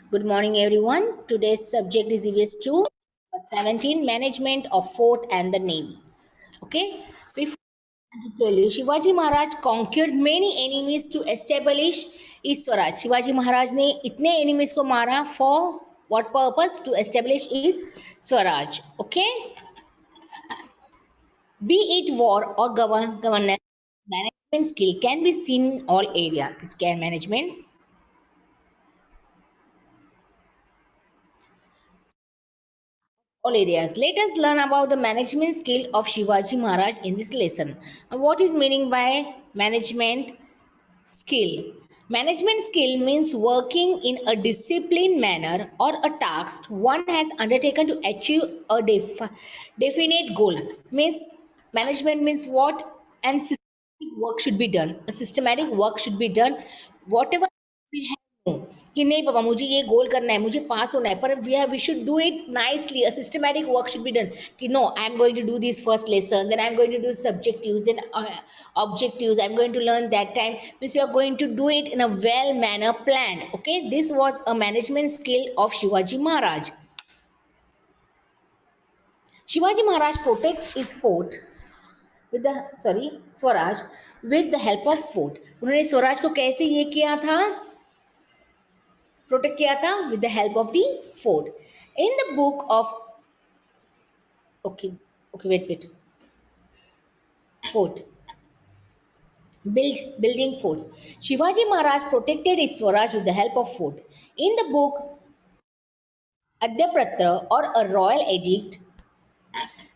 Good morning, everyone. Today's subject is EVS 2, 17, Management of Fort and the Navy. Okay, before I tell you, Shivaji Maharaj conquered many enemies to establish his Swaraj. Shivaji Maharaj ने इतने enemies को मारा for what purpose? To establish his Swaraj. Okay, be it war or governance, management skill can be seen in all areas. It can management all areas. Let us learn about the management skill of Shivaji Maharaj in this lesson. What is meaning by management skill? Management skill means working in a disciplined manner or a task one has undertaken to achieve a definite goal. Means management means what? And systematic work should be done. A systematic work should be done. Whatever we have कि नहीं पापा मुझे ये गोल करना है मुझे पास होना है पर we should do it nicely a systematic work should be done कि no I am going to do this first lesson then I am going to do subjectives then objectives I'm going to learn that time means you are going to do it in a well manner planned. Okay, this was a management skill of Shivaji Maharaj. Shivaji Maharaj protects his fort with the Swaraj with the help of fort. उन्होंने स्वराज को कैसे ये किया था protect किया था with the help of the fort. In the book of okay wait fort building forts. Shivaji Maharaj protected his Swaraj with the help of fort. In the book Adyapatra or a royal edict,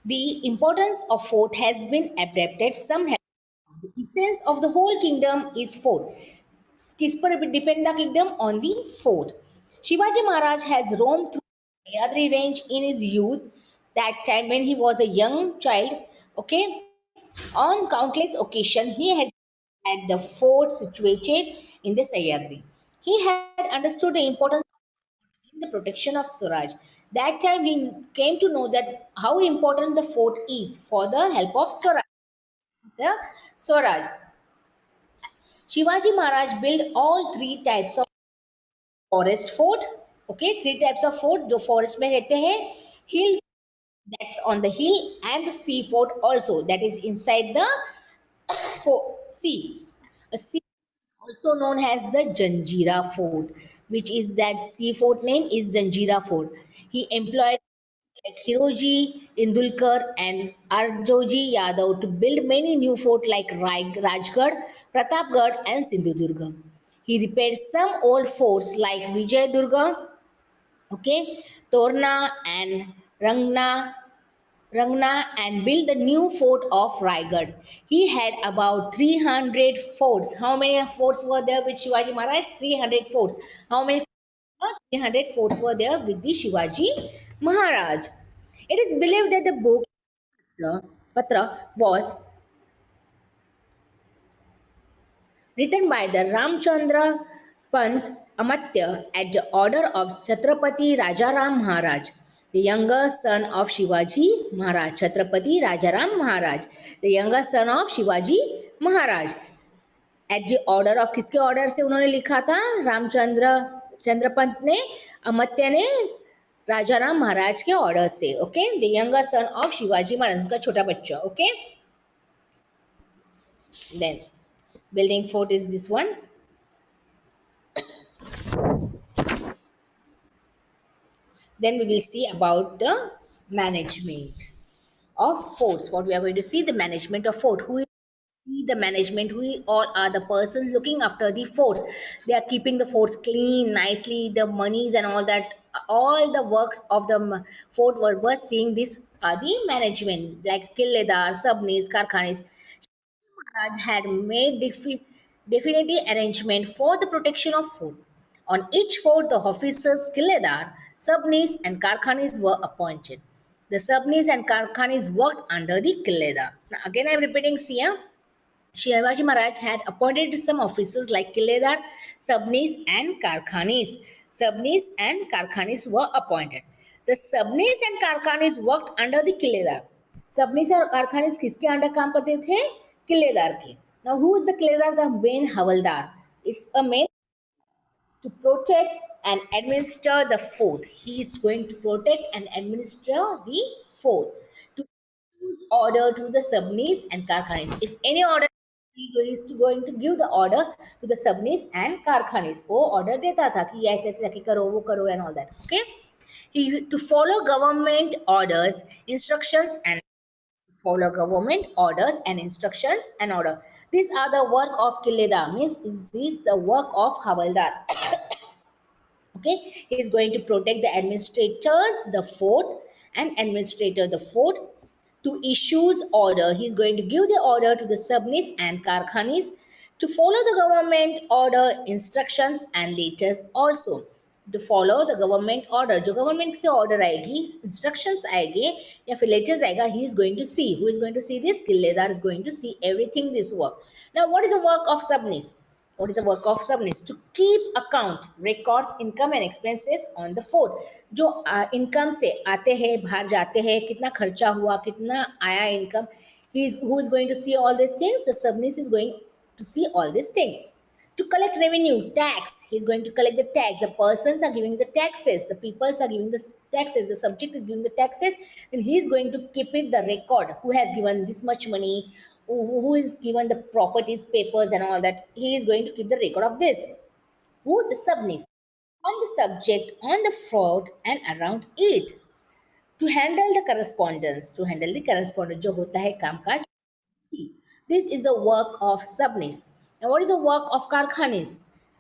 the importance of fort has been adapted. Some have the essence of the whole kingdom is fort. किस पर depend the kingdom on the fort. Shivaji Maharaj has roamed through Sayadri range in his youth. That time when he was a young child, okay, on countless occasions he had at the fort situated in the Sayadri. He had understood the importance in the protection of Swaraj. That time he came to know that how important the fort is for the help of Swaraj. The Swaraj. Shivaji Maharaj built all three types of forest fort. Okay, three types of fort जो forest में रहते हैं. Hill that's on the hill and the sea fort also that is inside the sea. A sea also known as the Janjira Fort, which is that sea fort name is Janjira Fort. He employed like Hiroji Indulkar and Arjoji Yadav to build many new forts like Rajgarh, Pratapgarh and Sindhudurga. He repaired some old forts like Vijay Durga, okay, Torna and Rangna and built the new fort of Raigad. He had about 300 forts. How many forts were there with Shivaji Maharaj? 300 forts. How many? 300 forts were there with the Shivaji Maharaj. It is believed that the book Patra was written by the Ramchandra Pant Amatya at the order of Chhatrapati Rajaram Maharaj, the younger son of Shivaji Maharaj. Chhatrapati Rajaram Maharaj, the younger son of Shivaji Maharaj. At the order of किसके order से उन्होंने लिखा था रामचंद्र चंद्रपंत ने अमत्य ने राजाराम महाराज के order से okay the younger son of Shivaji Maharaj उनका छोटा बच्चा okay then building fort is this one. Then we will see about the management of forts. What we are going to see the management of fort. Who is the management? Who all are the persons looking after the forts? They are keeping the forts clean, nicely. The monies and all that, all the works of the fort were seeing this are the management like killedar, subnis, karkhanis. Maharaj had made definitive arrangement for the protection of food. On each fort, the officers, killedar, subnis, and karkhanis were appointed. The subnis and karkhanis worked under the killedar. Now, again, I am repeating here. Shivaji Maharaj had appointed some officers like killedar, subnis, and karkhanis. Subnis and karkhanis were appointed. The subnis and karkhanis worked under the killedar. Sabnis और कारखानिस किसके under काम करते थे किलेदार के now who is the killedar the main havaldar it's a main to protect and administer the fort. He is going to protect and administer the fort. To use order to the subnis and karkhanis. If any order, he is to going to give the order to the subnis and karkhanis. वो order देता था कि ऐसे ऐसे जाके करो वो करो and all that. Okay. He to follow government orders, instructions and follow government orders and instructions and order. These are the work of Kileda. Means is this the work of Havaldar? Okay, he is going to protect the administrators, the fort, and administrator the fort to issues order. He is going to give the order to the subnis and karkhanis to follow the government order, instructions and letters also. To follow the government order, जो government से order आएगी, instructions आएंगे या फिर letters आएगा, he is going to see. Who is going to see this? Killedar is going to see everything this work. Now what is the work of subnis? What is the work of subnis? To keep account, records, income and expenses on the fort. जो income से आते हैं, बाहर जाते हैं, कितना खर्चा हुआ, कितना आया income, who is going to see all these things? The subnis is going to see all these things. To collect revenue, tax, he's going to collect the tax. The persons are giving the taxes, the peoples are giving the taxes, the subject is giving the taxes, and he's going to keep it the record. Who has given this much money? Who is given the properties, papers, and all that? He is going to keep the record of this. Who? The subnis. On the subject, on the fraud, and around it. To handle the correspondence, जो होता है कामकाज. This is a work of subnis. Now, what is the work of karkhanis?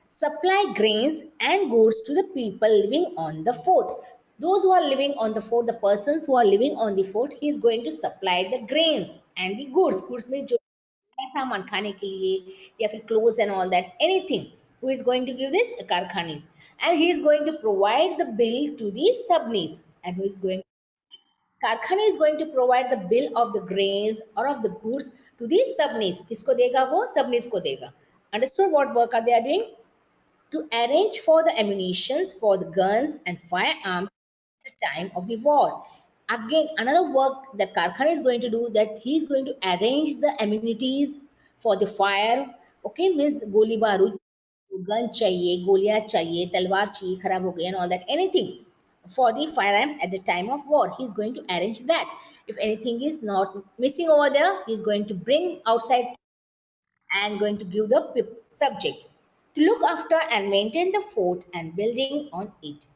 Supply grains and goods to the people living on the fort. Those who are living on the fort, the persons who are living on the fort, he is going to supply the grains and the goods. Goods means जो सामान खाने के लिए या फिर clothes and all that, anything. Who is going to give this? Karkhanis. And he is going to provide the bill to the subnis. And who is going कारखाना is going to provide the bill of the grains or of the goods to the subnis. किसको देगा वो? Subnis को देगा. Understood what work are they are doing? To arrange for the ammunitions for the guns and firearms at the time of the war. Again, another work that Karkhana is going to do, that he is going to arrange the amenities for the fire. Okay, means goli barud, gun चाहिए, गोलियां चाहिए, तलवार चाहिए, खराब हो गई and all that, anything for the firearms at the time of war. He is going to arrange that. If anything is not missing over there, he is going to bring outside and going to give the subject to look after and maintain the fort and building on it.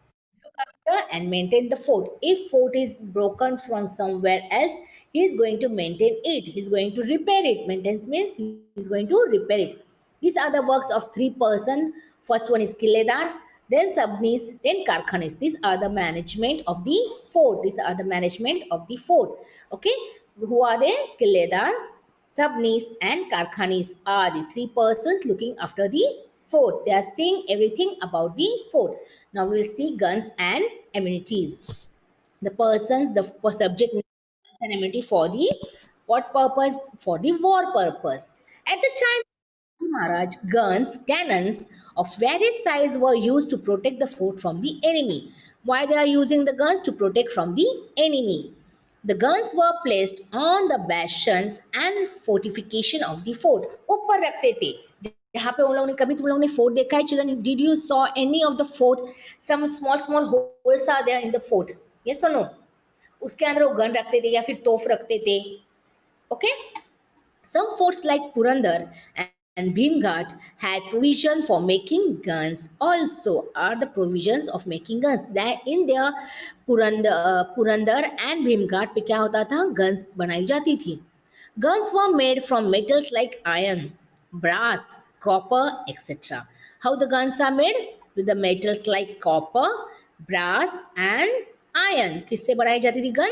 Look after and maintain the fort. If fort is broken from somewhere else, he is going to maintain it. He is going to repair it. Maintenance means he is going to repair it. These are the works of three person. First one is Kiledar, then Subnis, then Karkhanis. These are the management of the fort. These are the management of the fort. Okay, who are they? Kiledar, Subnis and Karkhanis are the three persons looking after the fort. They are seeing everything about the fort. Now we will see guns and amenities. The persons, the subject and amenity for the what purpose? For the war purpose. At the time of Maharaj, guns, cannons of various size were used to protect the fort from the enemy. Why they are using the guns? To protect from the enemy. The guns were placed on the bastions and fortification of the fort. ऊपर रखते थे. जहाँ पे उन लोगों ने कभी तुम लोगों ने fort देखा है? Children, did you saw any of the fort? Some small holes are there in the fort. Yes or no? उसके अंदर वो गन रखते थे या फिर तोफ रखते थे. Okay? Some forts like Purandar and Bhimghat had provision for making guns. Also, are the provisions of making guns. That in their Purandar and Bhimghat पे क्या होता था? Guns बनाई जाती थी. Guns were made from metals like iron, brass, copper, etc. How the guns are made? With the metals like copper, brass, and iron. किससे बनाई जाती थी gun?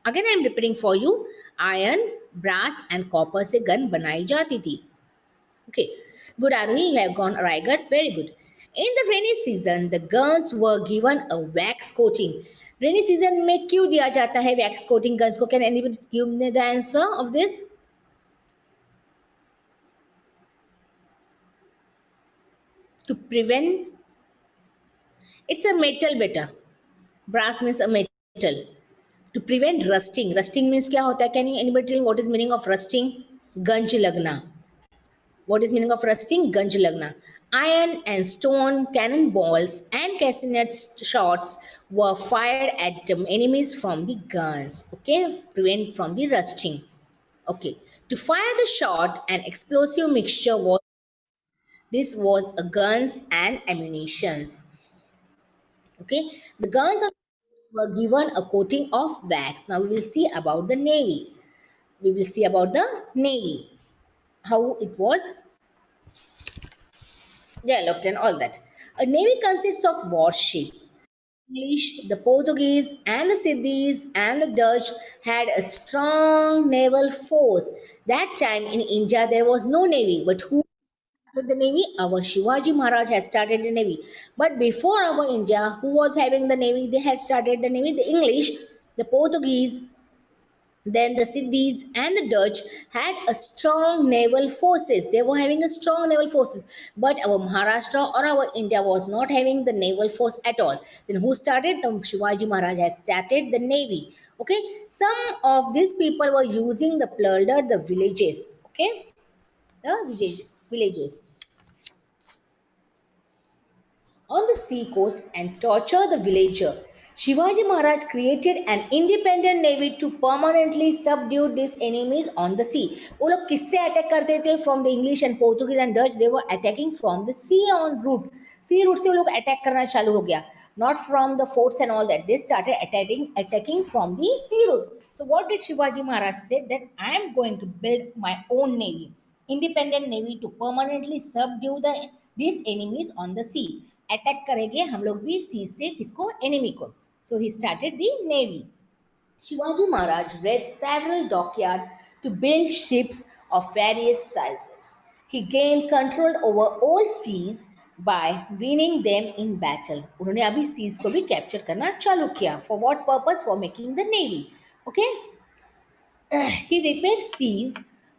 Again, I am repeating for you. Iron, brass, and copper से gun बनाई जाती थी. Okay, good Arohi, you have gone Raigad. Very good. In the rainy season, the guns were given a wax coating. Rainy season में क्यों दिया जाता है wax coating guns को? Can anybody give me the answer of this? To prevent, it's a metal beta. Brass means a metal. To prevent rusting. Rusting means क्या होता है? Can you anybody tell me what is meaning of rusting? गंज लगना. What is meaning of rusting? गंज लगना. Iron and stone cannonballs and castanet shots were fired at the enemies from the guns. Okay, prevent from the rusting. Okay, to fire the shot, an explosive mixture was this was a guns and ammunitions. Okay, the guns were given a coating of wax. Now we will see about the navy. We will see about the navy, how it was developed and all that. A navy consists of warship. English, the Portuguese, and the Siddhis and the Dutch had a strong naval force. That time in India there was no navy, but who started the navy? Our Shivaji Maharaj has started the navy. But before our India, who was having the navy? They had started the navy. The English, the Portuguese, then the Siddhis and the Dutch had a strong naval forces. They were having a strong naval forces. But our Maharashtra or our India was not having the naval force at all. Then who started? The Shivaji Maharaj has started the navy. Okay. Some of these people were using the plunder, the villages. Okay. Villages on the sea coast and torture the villager. Shivaji Maharaj created an independent navy to permanently subdue these enemies on the sea. वो लोग किससे attack करते थे? From the English and Portuguese and Dutch, they were attacking from the sea on route. Sea route से वो लोग attack करना चालू हो गया. Not from the forts and all that. They started attacking from the sea route. So what did Shivaji Maharaj say? That I am going to build my own navy, independent navy to permanently subdue these enemies on the sea. Attack करेंगे हम लोग भी सी से किसको enemy को. So he started the navy. Shivaji Maharaj read several dockyards to build ships of various sizes. He gained control over all seas by winning them in battle. उन्होंने अभी seas को भी capture करना चालू किया. For what purpose? For making the navy. Okay. He repaired seas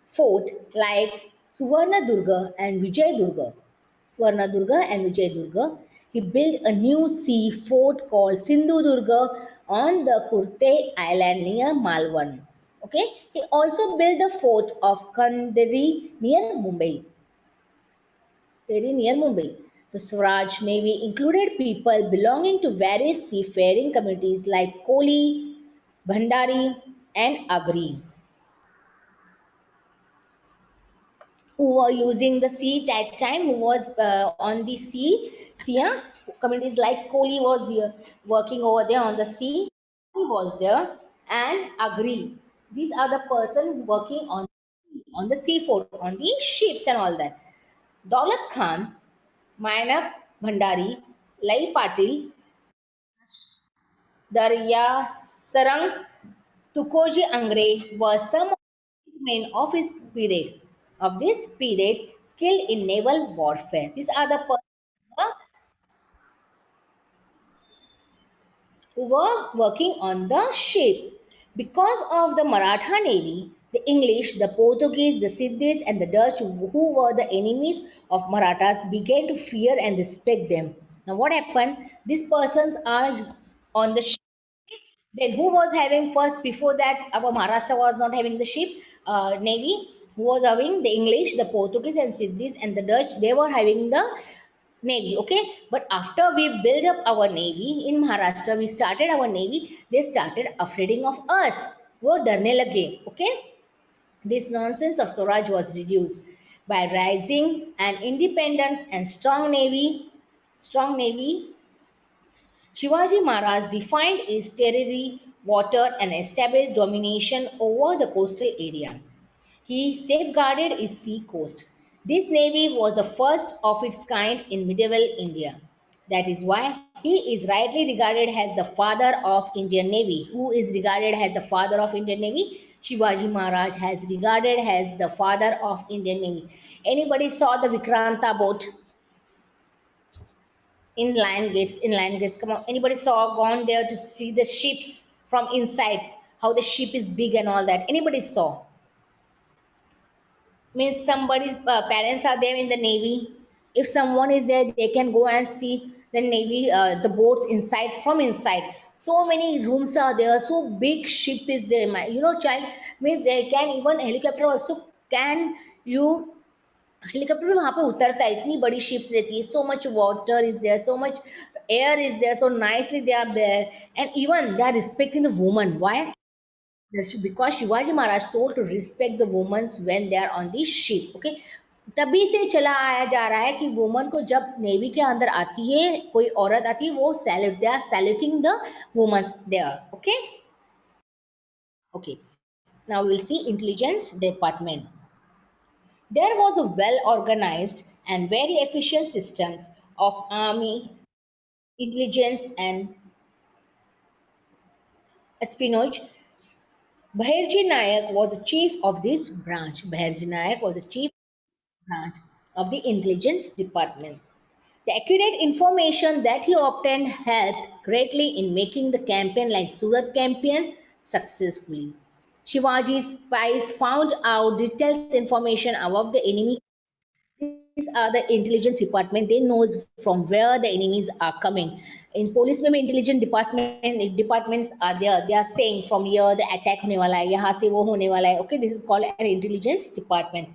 fort like Suvarnadurga and Vijayadurga. Suvarnadurga and Vijayadurga. He built a new sea fort called Sindhudurga on the Kurte island near Malwan. Okay. He also built the fort of Kandari near Mumbai. Very near Mumbai. The Swaraj Navy included people belonging to various seafaring communities like Koli, Bhandari, and Agri, who were using the sea that time, who was on the sea. See, communities like Koli was here working over there on the sea. He was there, and Agri. These are the person working on the seafort, on the ships and all that. Daulat Khan, Mainak Bhandari, Lai Patil, Darya Sarang, Tukoji Angre were some of the men of his period, of this period, skilled in naval warfare. These are the persons who were working on the ships. Because of the Maratha Navy, the English, the Portuguese, the Siddhis, and the Dutch, who were the enemies of Marathas, began to fear and respect them. Now, what happened? These persons are on the ship. Then who was having first? Before that, our Maharashtra was not having the ship navy. Who was having the English, the Portuguese, and Siddhis and the Dutch? They were having the navy. Okay, but after we built up our navy in Maharashtra, we started our navy. They started afraiding of us. वो डरने लगे. Okay, this nonsense of Swaraj was reduced by rising and independence and strong navy. Strong navy, Shivaji Maharaj defined his territory, water, and established domination over the coastal area. He safeguarded his sea coast. This navy was the first of its kind in medieval India. That is why he is rightly regarded as the father of Indian Navy. Who is regarded as the father of Indian Navy? Shivaji Maharaj has regarded as the father of Indian Navy. Anybody saw the Vikranta boat? In lion gates, come on, anybody saw gone there to see the ships from inside, how the ship is big and all that? Anybody saw? Means somebody's parents are there in the navy. If someone is there, they can go and see the navy, the boats inside, from inside. So many rooms are there, so big ship is there, child. Means they can, even helicopter also can, you helicopter वहां पे उतरता है, इतनी बड़ी ships रहती है, so much water is there, so much air is there, so nicely they are there, and even they are respecting the woman. Why? Because Shivaji Maharaj told to respect the women when they are on the ship. Okay, तभी से चला आया जा रहा है कि woman को जब नेवी के अंदर आती है, कोई औरत आती है, वो salute, they are saluting the woman there. Okay. Okay, now we'll see intelligence department. There was a well organized and very efficient systems of army intelligence and espionage. Bhairji Nayak was the chief of this branch. Bhairji Nayak was the chief branch of the intelligence department. The accurate information that he obtained helped greatly in making the campaign like Surat campaign successfully. Shivaji's spies found out detailed information about the enemy. These are the intelligence department. They knows from where the enemies are coming. In police में intelligence departments are there. They are saying from here the attack होने वाला है, यहाँ से वो होने वाला है. Okay, this is called an intelligence department.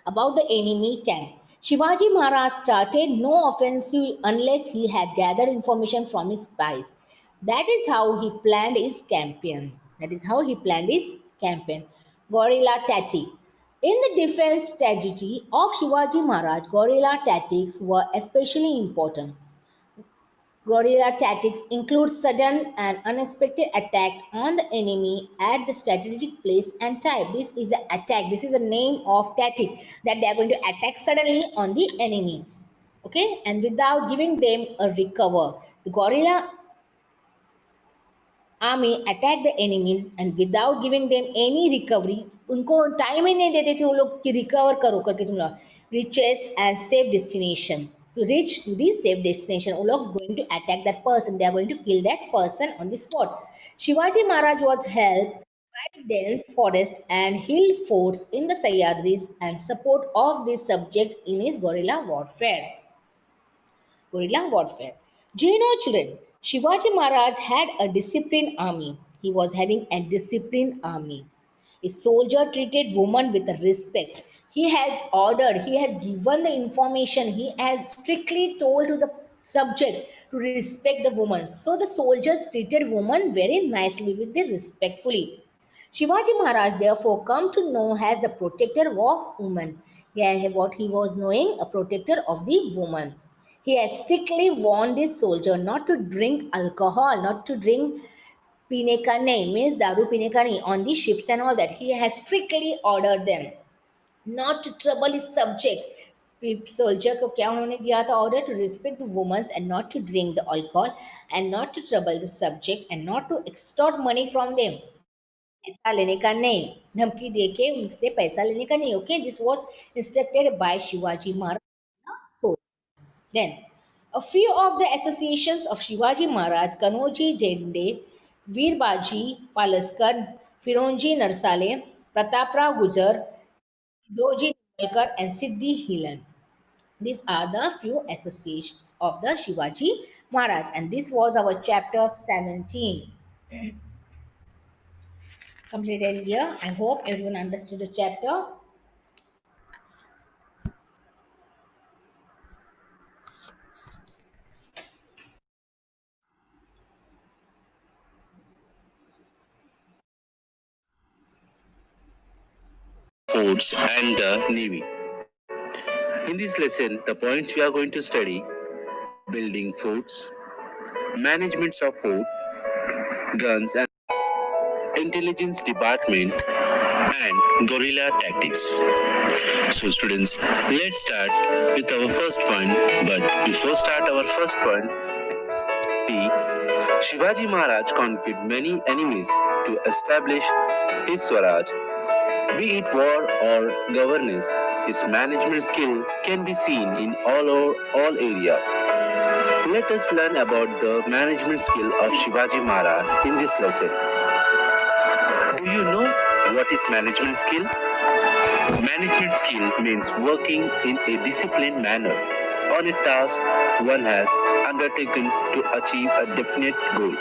About the enemy camp. Shivaji Maharaj started no offensive unless he had gathered information from his spies. That is how he planned his campaign. That is how he planned his campaign. Guerrilla tactic. In the defense strategy of Shivaji Maharaj, guerrilla tactics were especially important. Guerrilla tactics include sudden and unexpected attack on the enemy at the strategic place and time. This is an attack. This is a name of tactic that they are going to attack suddenly on the enemy. Okay, and without giving them a recover. The guerrilla army attack the enemy and without giving them any recovery. उनको time ही नहीं देते थे वो लोग कि recover करो करके तुम लोग reaches and safe destination. To reach to the safe destination, वो लोग going to attack that person. They are going to kill that person on the spot. Shivaji Maharaj was helped by dense forest and hill forts in the Sahyadris and support of this subject in his guerrilla warfare. Guerrilla warfare. Do you know, children? Shivaji Maharaj had a disciplined army. He was having a disciplined army. A soldier treated women with respect. He has ordered, he has given the information, he has strictly told to the subject to respect the woman. So the soldiers treated women very nicely with the respectfully. Shivaji Maharaj therefore come to know as a protector of women. Yeah, what he was knowing, a protector of the woman. He had strictly warned this soldier not to drink alcohol, not to drink पीने का नहीं, means दारू पीने का नहीं, on the ships and all that. He has strictly ordered them not to trouble his subject. Soldier को क्या उन्होंने दिया था order to respect the women and not to drink the alcohol and not to trouble the subject and not to extort money from them. पैसा लेने का नहीं, धमकी दे के उनसे पैसा लेने का नहीं. Okay, this was instructed by Shivaji Maharaj. So then, a few of the associations of Shivaji Maharaj, Kanoji Jende, Veerbaji Palaskar, Fironji Narsale, Prataprao Gujar, Doji Nimbakar, and Siddhi Hilan. These are the few associations of the Shivaji Maharaj, and this was our chapter 17. Completed here. I hope everyone understood the chapter. Forts and the Navy. In this lesson, the points we are going to study: building forts, management of fort, guns and intelligence department, and guerrilla tactics. So students, let's start with our first point. But before start our first point, Shivaji Maharaj conquered many enemies to establish his Swaraj. Be it war or governance, his management skill can be seen in all areas. Let us learn about the management skill of Shivaji Maharaj in this lesson. Do you know what is management skill? Management skill means working in a disciplined manner on a task one has undertaken to achieve a definite goal.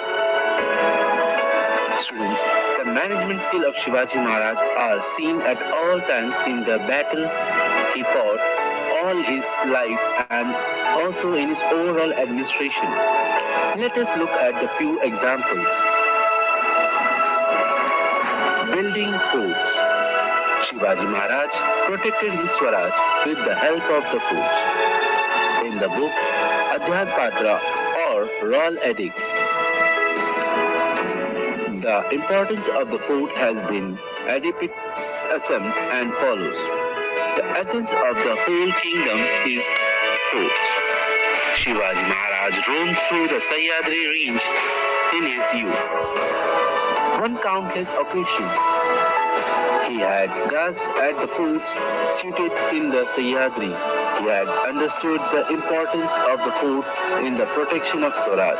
Students, the management skill of Shivaji Maharaj are seen at all times in the battle He fought all his life and also in his overall administration. Let us look at the few examples. Building forts. Shivaji Maharaj protected his Swaraj with the help of the forts. In the book Adhyat Patra or Royal Edict, the importance of the fort has been depicted assumed and follows. The essence of the whole kingdom is forts. Shivaji Maharaj roamed through the Sahyadri range in his youth. On countless occasions, he had gazed at the forts situated in the Sahyadri. He had understood the importance of the fort in the protection of Swaraj.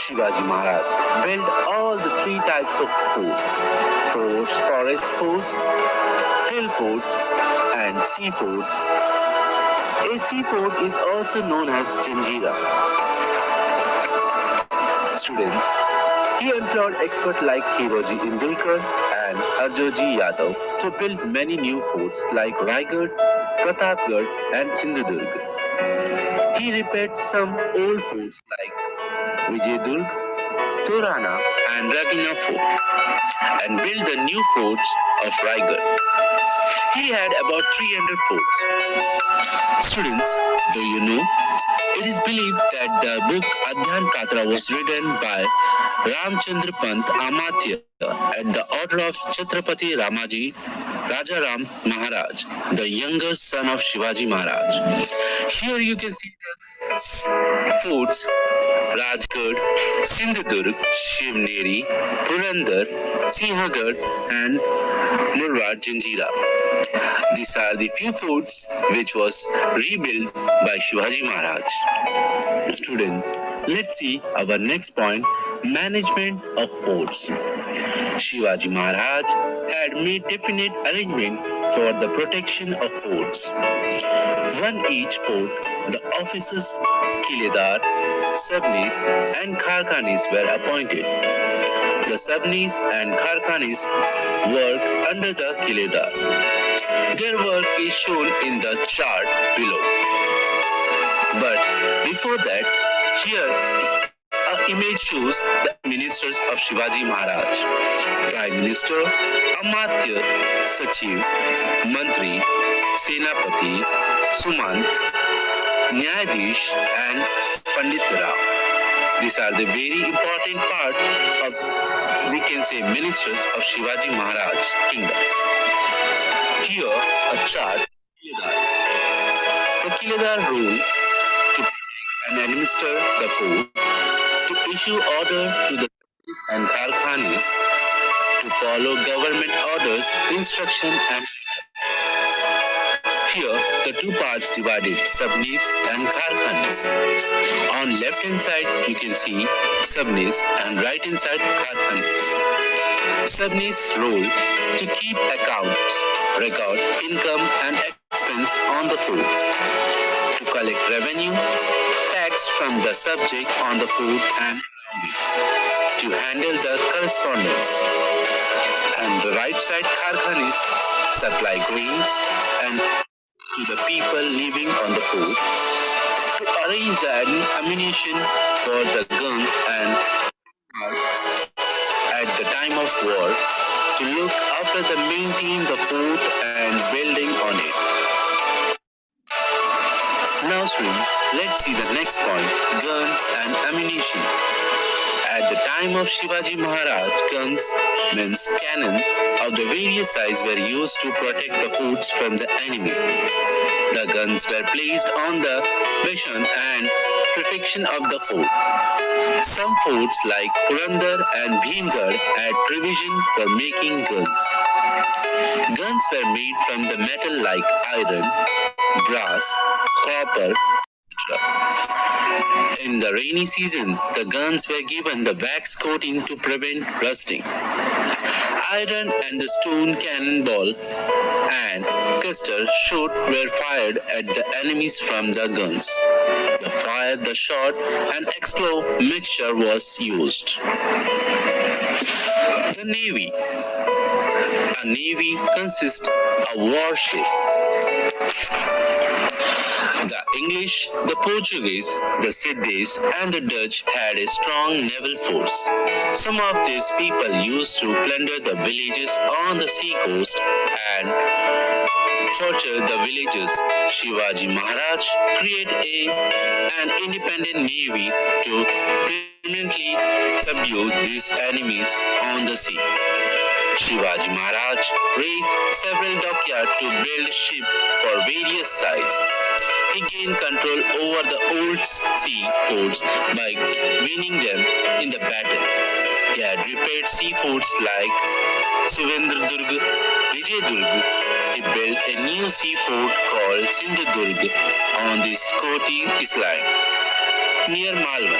Shivaji Maharaj built all the three types of forts: forest forts, hill forts, and sea forts. A sea fort is also known as Janjira. Students, he employed experts like Hiroji Indulkar and Harjoji Yadav to build many new forts like Raigad, Pratapgarh, and Sindhudurg. He repaired some old forts like Vijayadurg, Torana, and Ragina Fort, and built the new forts of Raigad. He had about 300 forts. Students, do you know? It is believed that the book Adhyat Patra was written by Ramchandra Pant Amatya at the order of Chhatrapati Ramaji Rajaram Maharaj, the younger son of Shivaji Maharaj. Here you can see the forts Rajgarh, Sindhudurg, Shivneri, Purandar, Sinhagad, and Murwad Janjira. These are the few forts which was rebuilt by Shivaji Maharaj. Students, let's see our next point, management of forts. Shivaji Maharaj had made definite arrangement for the protection of forts. One each fort, the officers, Kiledar, Sabnis and Kharkanis were appointed. The Sabnis and Kharkanis worked under the Kiledar. Their work is shown in the chart below. But before that, here an image shows the ministers of Shivaji Maharaj. Prime Minister, Amatya, Sachiv, Mantri, Senapati, Sumant, Nyayadhish and Pandit Rao. These are the very important part of, we can say, ministers of Shivaji Maharaj kingdom. Here, a chart, Kiledar. The Kiledar rule to protect and administer the fort, to issue order to the and Kharkhanis, to follow government orders, instruction and here, the two parts divided, Sabnis and Kharkhanis. On left hand side, you can see Sabnis and right hand side, Kharkhanis. Sabnis' role to keep accounts, record income and expense on the food, to collect revenue, tax from the subject on the food and around it, to handle the correspondence. And the right side, Kharkhanis supply grains and to the people living on the fort, to arrange the ammunition for the guns and at the time of war, to look after the maintaining the fort and building on it. Now students, let's see the next point, guns and ammunition. At the time of Shivaji Maharaj, guns means cannon of the various size were used to protect the forts from the enemy. The guns were placed on the bastion and protection of the fort. Some forts like Purandar and Bhimgarh had provision for making guns. Guns were made from the metal like iron, brass, copper, etc. In the rainy season, the guns were given the wax coating to prevent rusting. Iron and the stone cannonball and cluster shot were fired at the enemies from the guns. The fire, the shot, and explode mixture was used. The Navy. A navy consists of warship, The English, the Portuguese, the Siddhis, and the Dutch had a strong naval force. Some of these people used to plunder the villages on the sea coast and fortified the villages. Shivaji Maharaj created an independent navy to permanently subdue these enemies on the sea. Shivaji Maharaj raised several dockyards to build ships for various sites. He gained control over the old sea ports by winning them in the battle. He had repaired sea forts like Suvendradurg, Vijayadurg. He built a new sea fort called Sindhudurg on the Skoti Island near Malvan.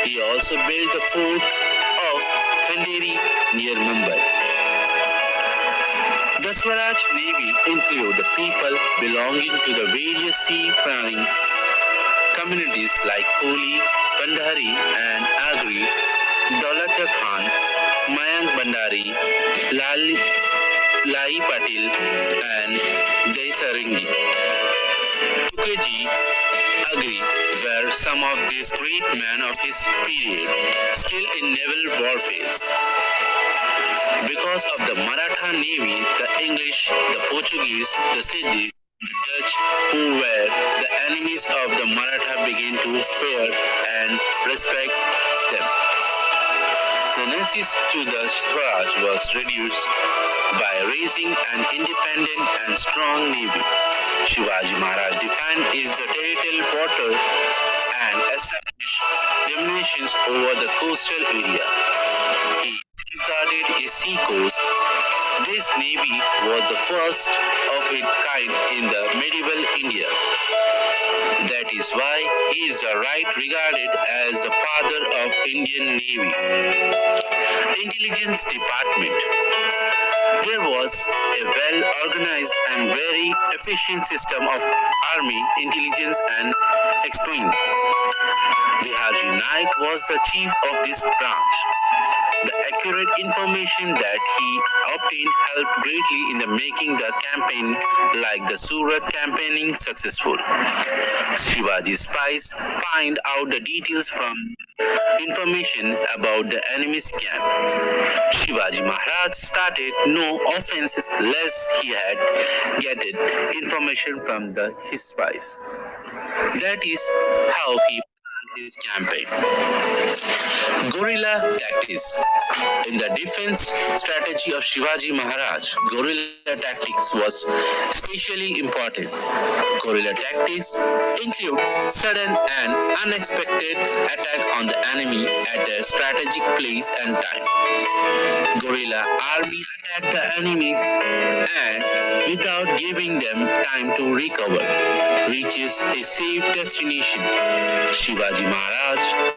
He also built the fort of Khanderi near Mumbai. The Swaraj Navy include the people belonging to the various sea-faring communities like Koli, Bandhari and Agri, Daulata Khan, Mayank Bandari, Lai Patil and Daisaringi. Tukeji Agri were some of these great men of his period, skilled in naval warfare. Because of the Maratha Navy, the English, the Portuguese, the Siddhis, the Dutch, who were the enemies of the Maratha, began to fear and respect them. The Nazis to the Swaraj was reduced by raising an independent and strong navy. Shivaji Maharaj defined his territorial border and established dominations over the coastal area. He safeguarded a sea coast. This navy was the first of its kind in the medieval India. That is why he is right regarded as the father of Indian Navy. Intelligence Department. There was a well-organized and very efficient system of army intelligence and espionage. Biharji Naik was the chief of this branch. The accurate information that he obtained helped greatly in the making the campaign like the Surat campaigning successful. Shivaji spies find out the details from information about the enemy's camp. Shivaji Maharaj started no offenses lest he had gathered information from his spies. That is how he planned his campaign. Guerrilla tactics. In the defense strategy of Shivaji Maharaj, guerrilla tactics was especially important. Guerrilla tactics include sudden and unexpected attack on the enemy at a strategic place and time. Guerrilla army attack the enemies and without giving them time to recover, reaches a safe destination. Shivaji Maharaj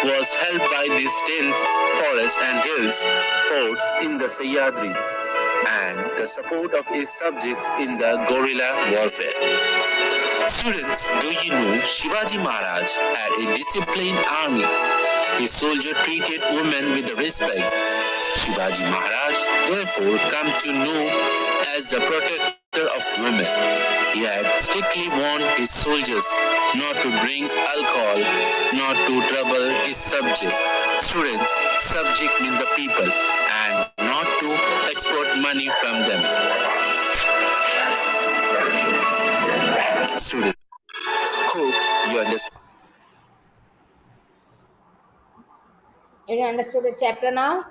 was helped by these dense forests and hills forts in the Sahyadri and the support of his subjects in the guerrilla warfare. Students, do you know Shivaji Maharaj had a disciplined army? His soldiers treated women with respect. Shivaji Maharaj therefore come to know as the protector of women. He had strictly warned his soldiers not to drink alcohol, not to trouble his subject. Students, subject means the people, and not to export money from them. Students, hope you understand. You understood the chapter now?